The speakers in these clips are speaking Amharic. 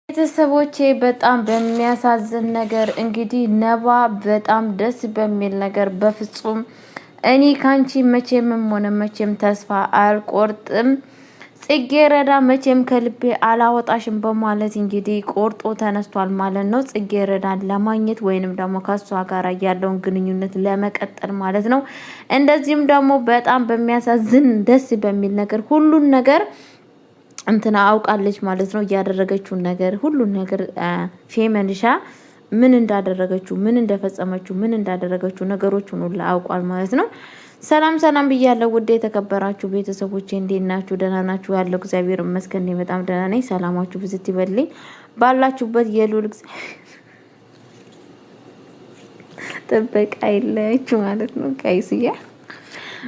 ቤተሰቦቼ በጣም በሚያሳዝን ነገር እንግዲህ ነባ በጣም ደስ በሚል ነገር በፍጹም እኔ ካንቺ መቼምም ሆነ መቼም ተስፋ አልቆርጥም፣ ጽጌረዳ መቼም ከልቤ አላወጣሽም በማለት እንግዲህ ቆርጦ ተነስቷል ማለት ነው። ጽጌረዳን ለማግኘት ወይንም ደግሞ ከሷ ጋር ያለውን ግንኙነት ለመቀጠል ማለት ነው። እንደዚህም ደግሞ በጣም በሚያሳዝን ደስ በሚል ነገር ሁሉን ነገር እንትና አውቃለች ማለት ነው። ያደረገችውን ነገር ሁሉን ነገር ፌመንሻ ምን እንዳደረገችው ምን እንደፈጸመችው ምን እንዳደረገችው ነገሮችን ሁሉ አውቋል ማለት ነው። ሰላም ሰላም ብያለሁ ውድ የተከበራችሁ ቤተሰቦቼ እንዴት ናችሁ? ደህና ናችሁ? ያለው እግዚአብሔር ይመስገን እኔ በጣም ደህና ነኝ። ሰላማችሁ ብዝት ይበልኝ ባላችሁበት የሉል ጥበቃ አይለያችሁ ማለት ነው። ቀይስያ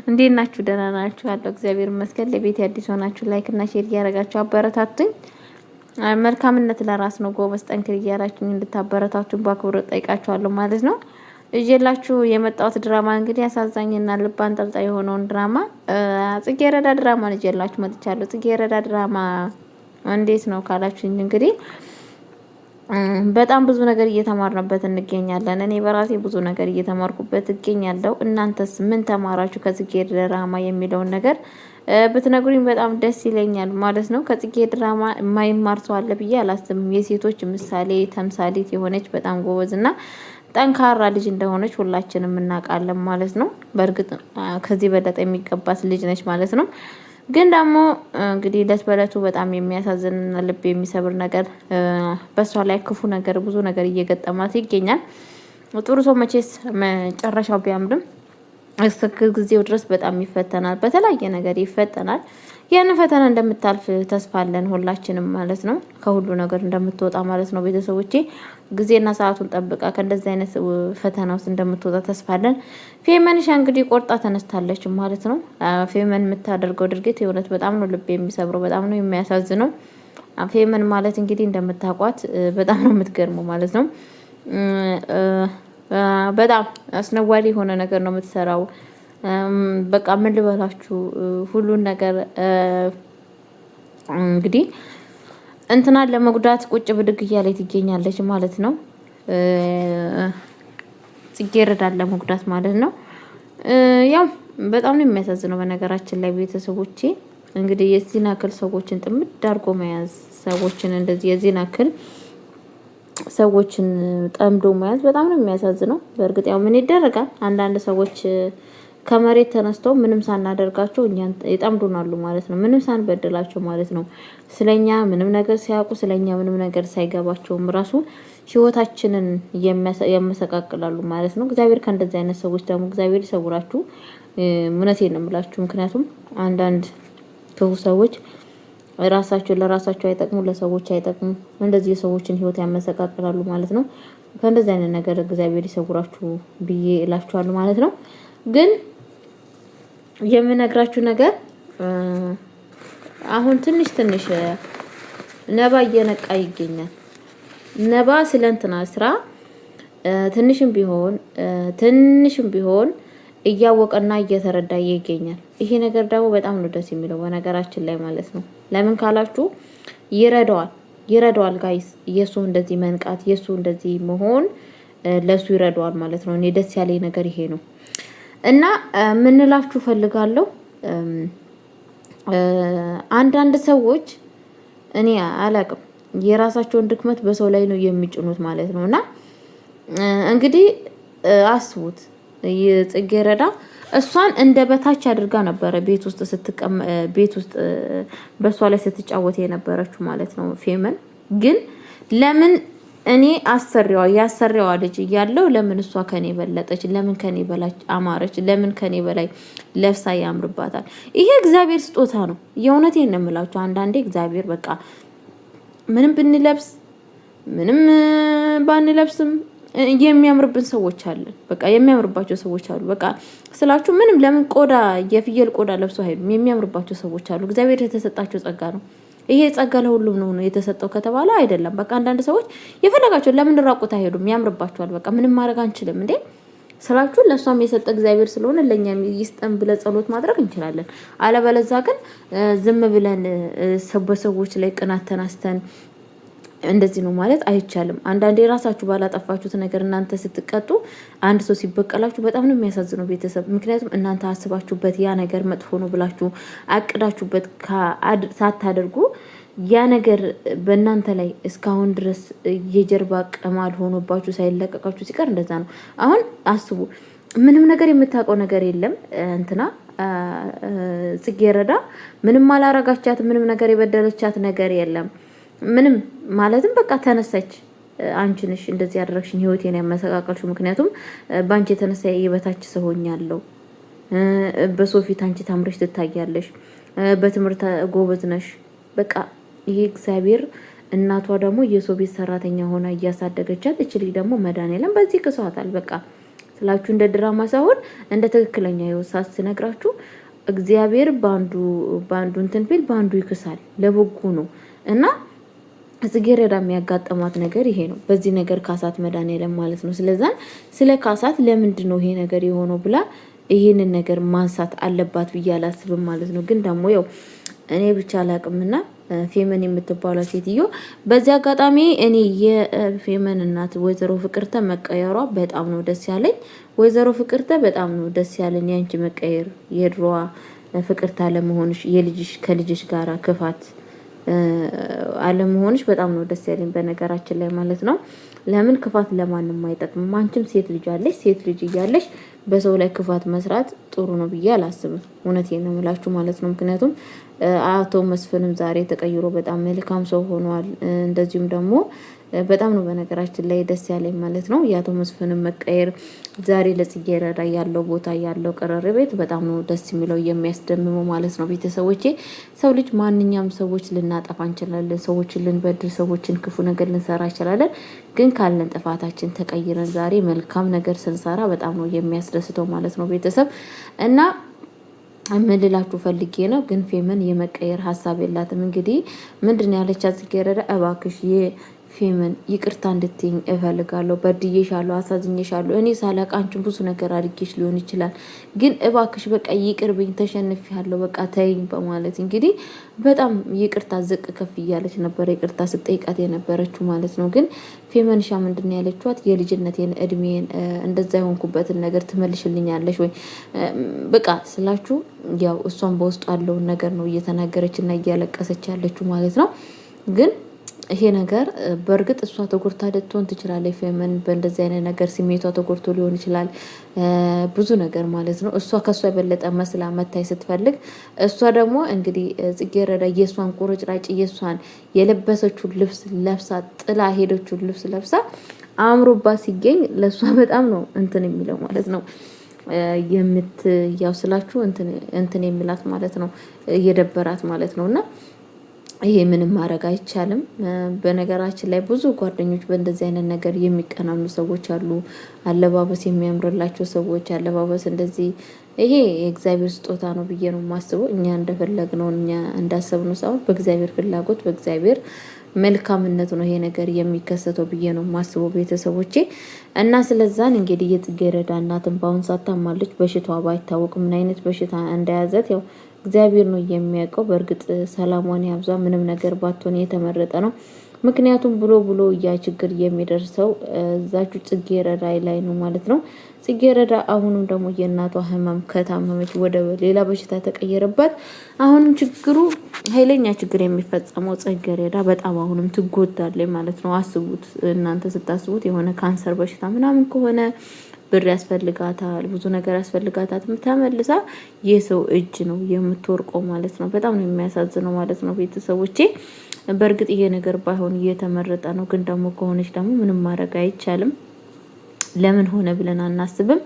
እንዴት ናችሁ? ደህና ናችሁ? ያለው እግዚአብሔር ይመስገን። ለቤት አዲስ ሆናችሁ ላይክ እና ሼር እያደረጋችሁ አበረታቱኝ። መልካምነት ለራስ ነው። ጎበዝ ጠንክር እያላችሁ እንድታበረታቱኝ በአክብሮት ጠይቃችኋለሁ ማለት ነው። እየላችሁ የመጣሁት ድራማ እንግዲህ አሳዛኝና ልብ አንጠልጣይ የሆነውን ድራማ ጽጌረዳ ድራማ እየላችሁ መጥቻለሁ። ጽጌረዳ ድራማ እንዴት ነው ካላችሁኝ እንግዲህ በጣም ብዙ ነገር እየተማርንበት እንገኛለን። እኔ በራሴ ብዙ ነገር እየተማርኩበት እገኛለሁ። እናንተስ ምን ተማራችሁ ከጽጌረዳ ድራማ የሚለውን ነገር ብትነግሩኝ በጣም ደስ ይለኛል ማለት ነው። ከጽጌረዳ ድራማ የማይማር ሰው አለ ብዬ አላስብም። የሴቶች ምሳሌ ተምሳሌት የሆነች በጣም ጎበዝና ጠንካራ ልጅ እንደሆነች ሁላችንም እናውቃለን ማለት ነው። በእርግጥ ከዚህ በለጠ የሚገባት ልጅ ነች ማለት ነው። ግን ደግሞ እንግዲህ ዕለት በዕለቱ በጣም የሚያሳዝንና ልብ የሚሰብር ነገር በሷ ላይ ክፉ ነገር ብዙ ነገር እየገጠማት ይገኛል። ጥሩ ሰው መቼስ መጨረሻው ቢያምርም እስከ ጊዜው ድረስ በጣም ይፈተናል፣ በተለያየ ነገር ይፈተናል። ያን ፈተና እንደምታልፍ ተስፋ አለን ሁላችንም ማለት ነው። ከሁሉ ነገር እንደምትወጣ ማለት ነው። ቤተሰቦቼ ጊዜና ሰዓቱን ጠብቃ ከእንደዚህ አይነት ፈተና ውስጥ እንደምትወጣ ተስፋ አለን። ፌመንሻ እንግዲህ ቆርጣ ተነስታለች ማለት ነው። ፌመን የምታደርገው ድርጊት የእውነት በጣም ነው ልብ የሚሰብረው፣ በጣም ነው የሚያሳዝነው። ፌመን ማለት እንግዲህ እንደምታውቋት በጣም ነው የምትገርመው ማለት ነው። በጣም አስነዋሪ የሆነ ነገር ነው የምትሰራው። በቃ ምን ልበላችሁ ሁሉን ነገር እንግዲህ እንትናን ለመጉዳት ቁጭ ብድግ እያለች ትገኛለች ማለት ነው። ጽጌረዳን ለመጉዳት ማለት ነው። ያው በጣም ነው የሚያሳዝነው በነገራችን ላይ ቤተሰቦቼ እንግዲህ የዚህን ያክል ሰዎችን ጥምድ አድርጎ መያዝ ሰዎችን እንደዚህ የዚህን ያክል ሰዎችን ጠምዶ መያዝ በጣም ነው የሚያሳዝነው። በእርግጥ ያው ምን ይደረጋል አንዳንድ ሰዎች ከመሬት ተነስተው ምንም ሳናደርጋቸው እኛን ይጠምዱናሉ ማለት ነው። ምንም ሳንበድላቸው ማለት ነው። ስለኛ ምንም ነገር ሲያውቁ ስለኛ ምንም ነገር ሳይገባቸውም ራሱ ህይወታችንን ያመሰቃቅላሉ ማለት ነው። እግዚአብሔር ከእንደዚህ አይነት ሰዎች ደግሞ እግዚአብሔር ይሰውራችሁ። እውነቴን ነው የምላችሁ። ምክንያቱም አንዳንድ ክፉ ሰዎች ራሳቸው ለራሳቸው አይጠቅሙ ለሰዎች አይጠቅሙ እንደዚህ የሰዎችን ህይወት ያመሰቃቅላሉ ማለት ነው። ከእንደዚህ አይነት ነገር እግዚአብሔር ይሰውራችሁ ብዬ እላችኋለሁ ማለት ነው። ግን የምነግራችሁ ነገር አሁን ትንሽ ነባ እየነቃ ይገኛል። ነባ ስለንትና ስራ ትንሽም ቢሆን እያወቀና እየተረዳ ይገኛል። ይሄ ነገር ደግሞ በጣም ነው ደስ የሚለው በነገራችን ላይ ማለት ነው። ለምን ካላችሁ ይረዳዋል ጋይስ። የሱ እንደዚህ መንቃት የሱ እንደዚህ መሆን ለሱ ይረዳዋል ማለት ነው። እኔ ደስ ያለኝ ነገር ይሄ ነው። እና ምን እላችሁ ፈልጋለሁ አንዳንድ ሰዎች እኔ አላቅም የራሳቸውን ድክመት በሰው ላይ ነው የሚጭኑት ማለት ነው። እና እንግዲህ አስቡት የጽጌረዳ እሷን እንደ በታች አድርጋ ነበረ ቤት ውስጥ በሷ ላይ ስትጫወት የነበረችው ማለት ነው። ፌመን ግን ለምን እኔ ያሰሪዋ ልጅ እያለው ለምን እሷ ከኔ በለጠች? ለምን ከኔ በላይ አማረች? ለምን ከኔ በላይ ለብሳ ያምርባታል? ይሄ እግዚአብሔር ስጦታ ነው። የእውነቴን ነው የምላችሁ። አንዳንዴ እግዚአብሔር በቃ ምንም ብንለብስ ምንም ባንለብስም የሚያምርብን ሰዎች አለን። በቃ የሚያምርባቸው ሰዎች አሉ። በቃ ስላችሁ ምንም ለምን የፍየል ቆዳ ለብሰው አይሄዱም። የሚያምርባቸው ሰዎች አሉ። እግዚአብሔር የተሰጣቸው ጸጋ ነው። ይሄ ጸጋ ለሁሉም ነው የተሰጠው ከተባለ አይደለም። በቃ አንዳንድ ሰዎች የፈለጋቸው ለምን ራቁት አይሄዱም? ያምርባቸዋል። በቃ ምንም ማድረግ አንችልም እንዴ ስላችሁ ለሷም የሰጠ እግዚአብሔር ስለሆነ ለኛም ይስጠን ብለን ጸሎት ማድረግ እንችላለን። አለበለዚያ ግን ዝም ብለን በሰዎች ላይ ቅናት ተናስተን እንደዚህ ነው ማለት አይቻልም። አንዳንዴ ራሳችሁ ባላጠፋችሁት ነገር እናንተ ስትቀጡ አንድ ሰው ሲበቀላችሁ በጣም ነው የሚያሳዝነው ቤተሰብ። ምክንያቱም እናንተ አስባችሁበት ያ ነገር መጥፎ ነው ብላችሁ አቅዳችሁበት ሳታደርጉ ያ ነገር በእናንተ ላይ እስካሁን ድረስ የጀርባ ቅማል ሆኖባችሁ ሳይለቀቃችሁ ሲቀር እንደዛ ነው። አሁን አስቡ፣ ምንም ነገር የምታውቀው ነገር የለም እንትና ጽጌረዳ ምንም አላረጋቻት፣ ምንም ነገር የበደለቻት ነገር የለም። ምንም ማለትም በቃ ተነሳች። አንቺ ነሽ እንደዚህ ያደረግሽኝ፣ ህይወቴን ያመሰቃቀልሽው። ምክንያቱም በአንቺ የተነሳ የበታች ሰው ሆኛለሁ። በሰው ፊት አንቺ ታምረሽ ትታያለሽ፣ በትምህርት ጎበዝ ነሽ። በቃ ይሄ እግዚአብሔር እናቷ ደግሞ የሰው ቤት ሰራተኛ ሆና እያሳደገቻት፣ እች ልጅ ደግሞ መድኃኒዓለም በዚህ ክሷታል። በቃ ስላችሁ እንደ ድራማ ሳይሆን እንደ ትክክለኛ ህይወት ሳስነግራችሁ እግዚአብሔር ባንዱ እንትን ቢል ባንዱ ይክሳል። ለበጎ ነው እና ጽጌረዳ የሚያጋጥማት ነገር ይሄ ነው። በዚህ ነገር ካሳት መድኃኒዓለም ማለት ነው። ስለዛን ስለ ካሳት ለምንድን ነው ይሄ ነገር የሆነው ብላ ይሄንን ነገር ማንሳት አለባት ብዬ አላስብም ማለት ነው። ግን ደግሞ ያው እኔ ብቻ አላቅምና ፌመን የምትባለው ሴትዮ በዚህ አጋጣሚ እኔ የፌመን እናት ወይዘሮ ፍቅርተ መቀየሯ በጣም ነው ደስ ያለኝ። ወይዘሮ ፍቅርተ በጣም ነው ደስ ያለኝ ያንቺ መቀየር፣ የድሮዋ ፍቅርተ አለመሆንሽ፣ የልጅሽ ከልጅሽ ጋራ ክፋት አለመሆንሽ በጣም ነው ደስ ያለኝ በነገራችን ላይ ማለት ነው። ለምን ክፋት ለማንም አይጠቅምም። አንቺም ሴት ልጅ አለሽ። ሴት ልጅ እያለሽ በሰው ላይ ክፋት መስራት ጥሩ ነው ብዬ አላስብም። እውነቴን ነው የምላችሁ ማለት ነው። ምክንያቱም አቶ መስፍንም ዛሬ ተቀይሮ በጣም መልካም ሰው ሆኗል። እንደዚሁም ደግሞ በጣም ነው በነገራችን ላይ ደስ ያለኝ ማለት ነው። የአቶ መስፍንም መቀየር ዛሬ ለጽጌረዳ ያለው ቦታ ያለው ቀረቤት በጣም ነው ደስ የሚለው የሚያስደምመው ማለት ነው። ቤተሰቦቼ ሰው ልጅ ማንኛውም ሰዎች ልናጠፋ እንችላለን። ሰዎችን ልንበድል፣ ሰዎችን ክፉ ነገር ልንሰራ እንችላለን። ግን ካለን ጥፋታችን ተቀይረን ዛሬ መልካም ነገር ስንሰራ በጣም ነው የሚያስደስተው ማለት ነው ቤተሰብ እና ምንላችሁ ፈልጌ ነው። ግን ፌመን የመቀየር ሀሳብ የላትም። እንግዲህ ምንድን ያለቻት ጽጌረዳ እባክሽ ፌመን ይቅርታ እንድትይኝ እፈልጋለሁ። በድዬሻለሁ፣ አሳዝኜሻለሁ። እኔ ሳላቅ አንቺን ብዙ ነገር አድርጌሽ ሊሆን ይችላል። ግን እባክሽ በቃ ይቅርብኝ፣ ተሸንፌያለሁ፣ በቃ ተይኝ በማለት እንግዲህ በጣም ይቅርታ ዝቅ ከፍ እያለች ነበር ይቅርታ ስጠይቃት የነበረችው ማለት ነው። ግን ፌመንሻ ምንድን ያለችዋት የልጅነቴን እድሜን እንደዛ የሆንኩበትን ነገር ትመልሽልኛለሽ ወይ በቃ ስላችሁ ያው እሷን በውስጡ ያለውን ነገር ነው እየተናገረች እና እያለቀሰች ያለችው ማለት ነው። ግን ይሄ ነገር በእርግጥ እሷ ተጎድታ ልትሆን ትችላለች። ፌመን በእንደዚህ አይነት ነገር ስሜቷ ተጎድቶ ሊሆን ይችላል። ብዙ ነገር ማለት ነው። እሷ ከሷ የበለጠ መስላ መታይ ስትፈልግ፣ እሷ ደግሞ እንግዲህ ጽጌረዳ የሷን ቁርጭራጭ የሷን የለበሰችውን ልብስ ለብሳ ጥላ ሄደችውን ልብስ ለብሳ አእምሮባት ሲገኝ ለሷ በጣም ነው እንትን የሚለው ማለት ነው። ያው ስላችሁ እንትን የሚላት ማለት ነው፣ እየደበራት ማለት ነው። እና ይሄ ምንም ማድረግ አይቻልም። በነገራችን ላይ ብዙ ጓደኞች በእንደዚህ አይነት ነገር የሚቀናኑ ሰዎች አሉ። አለባበስ የሚያምርላቸው ሰዎች አለባበስ እንደዚህ ይሄ የእግዚአብሔር ስጦታ ነው ብዬ ነው የማስበው። እኛ እንደፈለግነው እኛ እንዳሰብነው ሳይሆን በእግዚአብሔር ፍላጎት በእግዚአብሔር መልካምነት ነው ይሄ ነገር የሚከሰተው ብዬ ነው የማስበው ቤተሰቦቼ። እና ስለዛን እንግዲህ የጽጌረዳ እናትን በአሁን ሰዓት ታማለች። በሽታዋ ባይታወቅም ምን አይነት በሽታ እንደያዘት ያው እግዚአብሔር ነው የሚያውቀው። በእርግጥ ሰላሟን ያብዛ። ምንም ነገር ባትሆን የተመረጠ ነው። ምክንያቱም ብሎ ያ ችግር የሚደርሰው እዛችሁ ጽጌረዳ ላይ ነው ማለት ነው። ጽጌረዳ አሁንም ደግሞ የእናቷ ህመም ከታመመች ወደ ሌላ በሽታ ተቀየረባት። አሁንም ችግሩ ኃይለኛ ችግር የሚፈጸመው ጽጌረዳ በጣም አሁንም ትጎዳለች ማለት ነው። አስቡት እናንተ ስታስቡት የሆነ ካንሰር በሽታ ምናምን ከሆነ ብር ያስፈልጋታል፣ ብዙ ነገር ያስፈልጋታል። ተመልሳ የሰው እጅ ነው የምትወርቀው ማለት ነው። በጣም ነው የሚያሳዝነው ማለት ነው ቤተሰቦቼ። በእርግጥ ይሄ ነገር ባይሆን እየተመረጠ ነው። ግን ደግሞ ከሆነች ደግሞ ምንም ማድረግ አይቻልም። ለምን ሆነ ብለን አናስብም።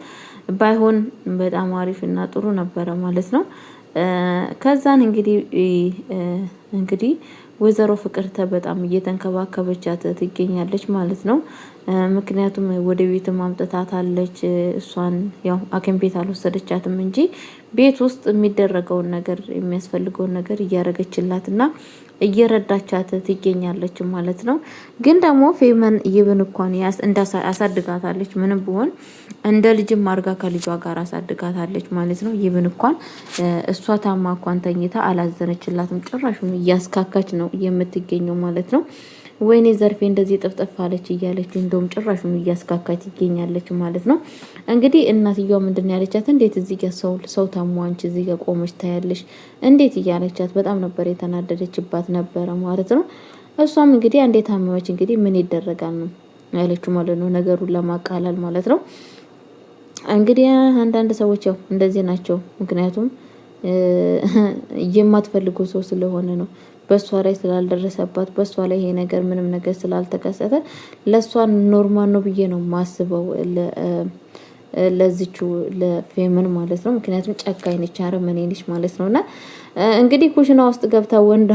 ባይሆን በጣም አሪፍ እና ጥሩ ነበረ ማለት ነው። ከዛን እንግዲህ ወይዘሮ ፍቅርተ በጣም እየተንከባከበቻት ትገኛለች ማለት ነው። ምክንያቱም ወደ ቤት ማምጣታለች። እሷን ያው ሐኪም ቤት አልወሰደቻትም እንጂ ቤት ውስጥ የሚደረገውን ነገር የሚያስፈልገውን ነገር እያረገችላትና እየረዳቻት ትገኛለች ማለት ነው። ግን ደግሞ ፌመን ይብን እንኳን አሳድጋታለች። ምንም ቢሆን እንደ ልጅም አርጋ ከልጇ ጋር አሳድጋታለች ማለት ነው። ይብን እንኳን እሷ ታማ እንኳን ተኝታ አላዘነችላትም። ጭራሽ እያስካካች ነው የምትገኘው ማለት ነው። ወይኔ ዘርፌ እንደዚህ ጥፍጥፍ አለች እያለች እንደውም ጭራሹን እያስካካች ይገኛለች ማለት ነው። እንግዲህ እናትየዋ ምንድን ያለቻት እንዴት እዚህ ጋር ሰው ታሞ አንቺ እዚህ ጋር ቆመች ታያለሽ እንዴት እያለቻት በጣም ነበር የተናደደችባት ነበረ ማለት ነው። እሷም እንግዲህ አንዴ ታመመች እንግዲህ ምን ይደረጋል ነው ያለችው ማለት ነው፣ ነገሩን ለማቃለል ማለት ነው። እንግዲህ አንዳንድ ሰዎች ያው እንደዚህ ናቸው። ምክንያቱም የማትፈልገው ሰው ስለሆነ ነው። በሷ ላይ ስላልደረሰባት በሷ ላይ ይሄ ነገር ምንም ነገር ስላልተከሰተ ለሷ ኖርማል ነው ብዬ ነው ማስበው ለዚቹ ለፌመን ማለት ነው። ምክንያቱም ጨካኝ ነች፣ አረመኔ ነች ማለት ነውና እንግዲህ ኩሽና ውስጥ ገብታ ወንድ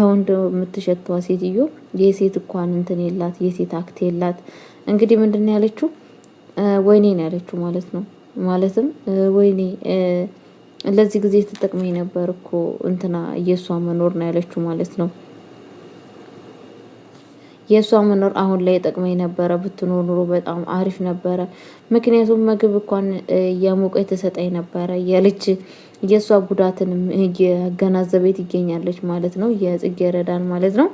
የምትሸተዋ ሴትዮ የሴት እንኳን እንትን የላት የሴት አክት የላት። እንግዲህ ምንድነው ያለችው? ወይኔ ነው ያለችው ማለት ነው። ማለትም ወይኔ ለዚህ ጊዜ ተጠቅመኝ ነበር እኮ እንትና የሷ መኖር ነው ያለችው ማለት ነው። የሷ መኖር አሁን ላይ ጠቅመኝ ነበረ፣ ብትኖር ኑሮ በጣም አሪፍ ነበረ። ምክንያቱም ምግብ እንኳን የሞቀኝ ተሰጠኝ ነበረ ያለች የሷ ጉዳትንም የገናዘቤት ይገኛለች ማለት ነው። የጽጌረዳን ማለት ነው።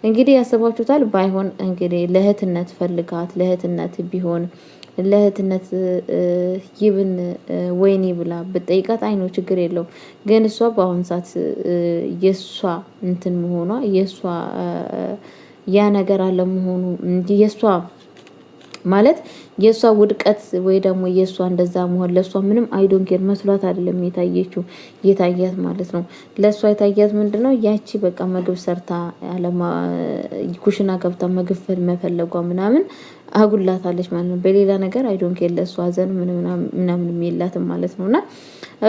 እንግዲህ ያሰባችሁታል። ባይሆን እንግዲህ ለእህትነት ፈልጋት ለእህትነት ቢሆን ለእህትነት ይብን ወይኔ ብላ ብጠይቃት አይኖ ችግር የለውም። ግን እሷ በአሁን ሰዓት የሷ እንትን መሆኗ የሷ ያ ነገር አለመሆኑ የሷ ማለት የሷ ውድቀት ወይ ደግሞ የሷ እንደዛ መሆን ለሷ ምንም አይዶን ኬር መስሏት አይደለም የታያት ማለት ነው። ለሷ የታያት ምንድነው ያቺ በቃ ምግብ ሰርታ ኩሽና ገብታ ምግብ መፈለጓ ምናምን አጉላታለች ማለት ነው። በሌላ ነገር አይዶን ኬር ለሷ ዘን ምናምን የላትም ማለት ነውና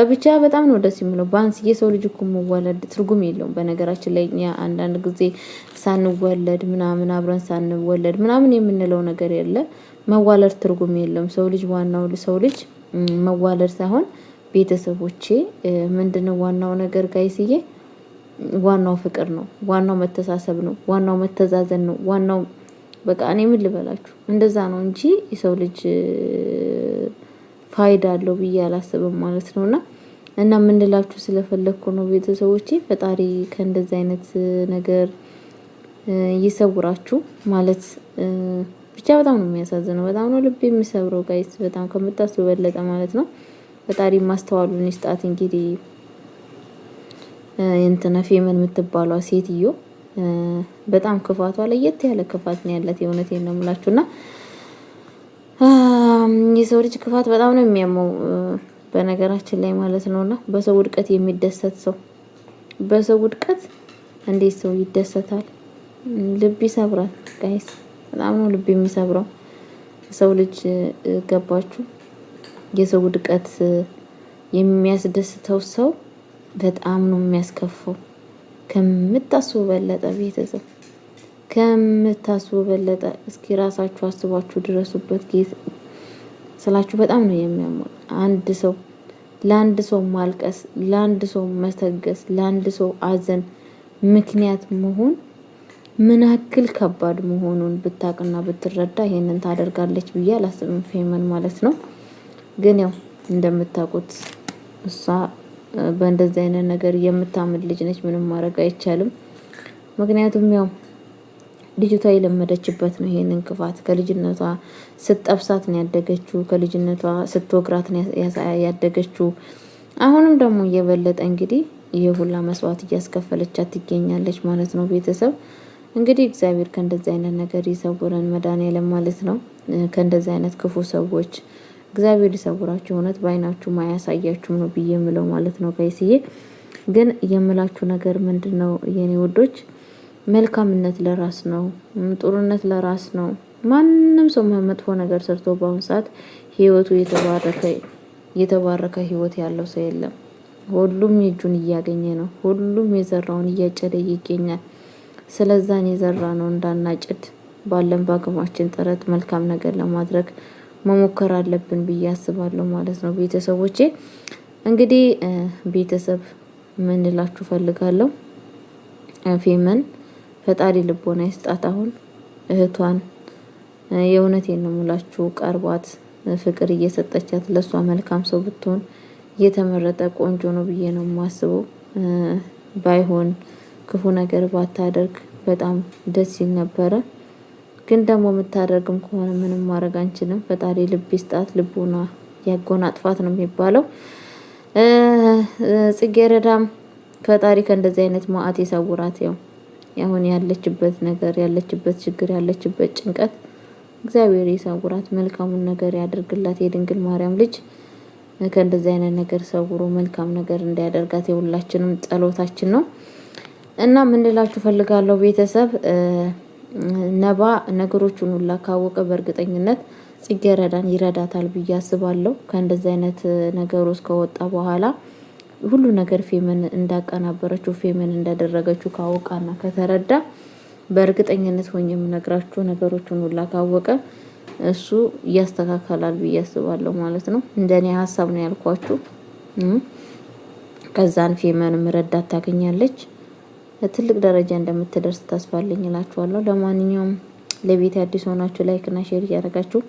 ብቻ በጣም ነው ደስ የሚለው። ባንስ የሰው ልጅ እኮ መወለድ ትርጉም የለውም። በነገራችን ላይ እኛ አንዳንድ ጊዜ ሳንወለድ ምናምን አብረን ሳንወለድ ምናምን የምንለው ነገር የለ። መዋለድ ትርጉም የለም። ሰው ልጅ ዋናው ሰው ልጅ መዋለድ ሳይሆን ቤተሰቦቼ ምንድነው ዋናው ነገር ጋይስዬ፣ ዋናው ፍቅር ነው፣ ዋናው መተሳሰብ ነው፣ ዋናው መተዛዘን ነው፣ ዋናው በቃ እኔ ምን ልበላችሁ እንደዛ ነው እንጂ የሰው ልጅ ፋይዳ አለው ብዬ አላስብም ማለት ነውና እና ምን ልላችሁ ስለፈለኩ ነው ቤተሰቦቼ፣ ፈጣሪ ከእንደዚህ አይነት ነገር ይሰውራችሁ ማለት ብቻ በጣም ነው የሚያሳዝነው። በጣም ነው ልብ የሚሰብረው ጋይስ፣ በጣም ከምታስቡ በለጠ ማለት ነው። ፈጣሪ ማስተዋሉን ይስጣት። እንግዲህ እንትና ፌመን የምትባለው ሴትዮ በጣም ክፋቷ ለየት ያለ ክፋት ነው ያላት። የእውነቴን ነው የምላችሁና የሰው ልጅ ክፋት በጣም ነው የሚያመው በነገራችን ላይ ማለት ነውና በሰው ውድቀት የሚደሰት ሰው በሰው ውድቀት እንዴት ሰው ይደሰታል? ልብ ይሰብራል ጋይስ፣ በጣም ነው ልብ የሚሰብረው ሰው ልጅ። ገባችሁ? የሰው ውድቀት የሚያስደስተው ሰው በጣም ነው የሚያስከፋው ከምታስቡ በለጠ ቤተሰብ ከምታስቡ በለጠ። እስኪ ራሳችሁ አስባችሁ ድረሱበት ጌት ስላችሁ በጣም ነው የሚያመው። አንድ ሰው ለአንድ ሰው ማልቀስ፣ ለአንድ ሰው መተገስ፣ ለአንድ ሰው አዘን ምክንያት መሆን ምን ያክል ከባድ መሆኑን ብታቅና ብትረዳ ይሄንን ታደርጋለች ብዬ አላስብም ፌመን ማለት ነው። ግን ያው እንደምታውቁት እሷ በእንደዚህ አይነት ነገር የምታምል ልጅ ነች። ምንም ማድረግ አይቻልም። ምክንያቱም ያው ልጅቷ የለመደችበት ነው ይሄንን ክፋት። ከልጅነቷ ስትጠብሳት ነው ያደገችው፣ ከልጅነቷ ስትወግራት ነው ያደገችው። አሁንም ደግሞ እየበለጠ እንግዲህ የሁላ መስዋዕት እያስከፈለቻት ትገኛለች ማለት ነው። ቤተሰብ እንግዲህ እግዚአብሔር ከእንደዚህ አይነት ነገር ይሰውረን መድኃኒዓለም ማለት ነው። ከእንደዚህ አይነት ክፉ ሰዎች እግዚአብሔር ይሰውራችሁ። እውነት በአይናችሁ ማያሳያችሁም ነው ብዬ የምለው ማለት ነው። ጋይስዬ ግን የምላችሁ ነገር ምንድነው የኔ ውዶች፣ መልካምነት ለራስ ነው፣ ጥሩነት ለራስ ነው። ማንም ሰው መጥፎ ነገር ሰርቶ በአሁኑ ሰዓት ህይወቱ የተባረከ ህይወት ያለው ሰው የለም። ሁሉም የእጁን እያገኘ ነው። ሁሉም የዘራውን እያጨደ ይገኛል። ስለዛን የዘራ ነው እንዳናጭድ ባለን በአቅማችን ጥረት መልካም ነገር ለማድረግ መሞከር አለብን ብዬ አስባለሁ ማለት ነው። ቤተሰቦቼ እንግዲህ ቤተሰብ ምን እላችሁ ፈልጋለሁ፣ ፌመን ፈጣሪ ልቦና ይስጣት። አሁን እህቷን የእውነቴን ነው የምላችሁ ቀርቧት ፍቅር እየሰጠቻት ለሷ መልካም ሰው ብትሆን እየተመረጠ ቆንጆ ነው ብዬ ነው የማስበው። ባይሆን ክፉ ነገር ባታደርግ በጣም ደስ ይል ነበረ። ግን ደግሞ የምታደርግም ከሆነ ምንም ማድረግ አንችልም። ፈጣሪ ልብ ይስጣት፣ ልቡና ያጎናጥፋት ነው የሚባለው። ጽጌረዳም ፈጣሪ ከእንደዚህ አይነት መዓት ይሰውራት። ያው አሁን ያለችበት ነገር ያለችበት ችግር ያለችበት ጭንቀት እግዚአብሔር ይሰውራት፣ መልካሙን ነገር ያደርግላት። የድንግል ማርያም ልጅ ከእንደዚህ አይነት ነገር ሰውሮ መልካም ነገር እንዲያደርጋት የሁላችንም ጸሎታችን ነው እና ምን ልላችሁ ፈልጋለሁ ቤተሰብ፣ ነባ ነገሮቹን ሁላ ካወቀ በእርግጠኝነት ጽጌረዳን ይረዳታል ብዬ አስባለሁ። ከእንደዚህ አይነት ነገር ውስጥ ከወጣ በኋላ ሁሉ ነገር ፌመን እንዳቀናበረችው ፌመን እንዳደረገችው ካወቃና ከተረዳ በእርግጠኝነት ሆኜ የምነግራችሁ ነገሮችን ሁላ ካወቀ እሱ ያስተካከላል ብዬ አስባለሁ ማለት ነው። እንደኔ ሀሳብ ነው ያልኳችሁ። ከዛን ፌመንም ረዳት ታገኛለች፣ ትልቅ ደረጃ እንደምትደርስ ተስፋለኝ እላችኋለሁ። ለማንኛውም ለቤት አዲስ ሆናችሁ ላይክ እና ሼር እያደረጋችሁ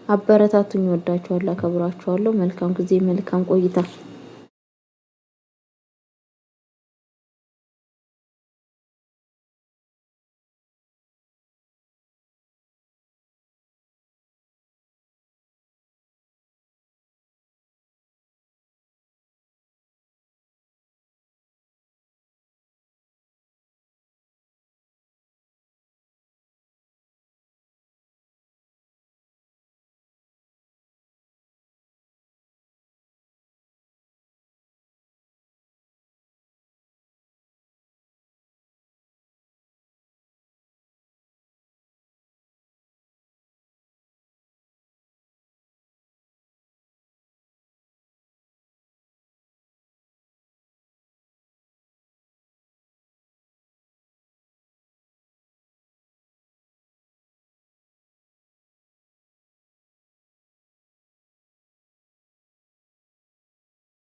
አበረታቱኝ። ወዳችኋለሁ፣ አከብራችኋለሁ። መልካም ጊዜ፣ መልካም ቆይታ